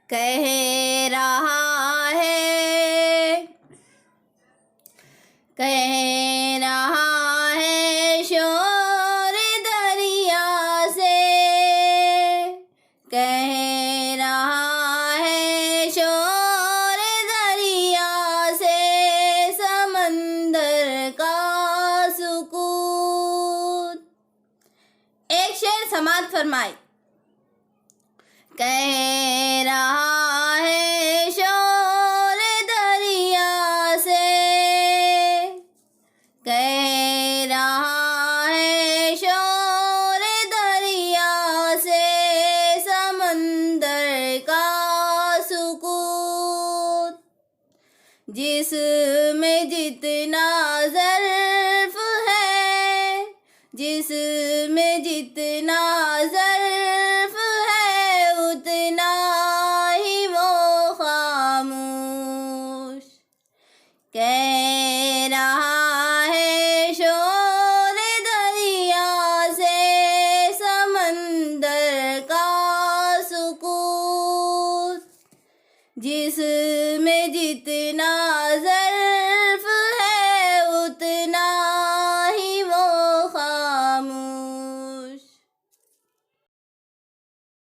کہہ رہا ہے شور دریا سے، کہہ رہا ہے شور دریا سے، سمندر کا سکوت۔ ایک شعر سماعت فرمائے۔ کہہ رہا ہے شور دریا سے، کہہ رہا ہے شور دریا سے، سمندر کا سکوت۔ جس میں جتنا ظرف ہے، جس میں جتنا ظرف ہے، اتنا ہی وہ خاموش۔ کہہ رہا ہے شور دریا سے، سمندر کا سکوت۔ جس میں جتنا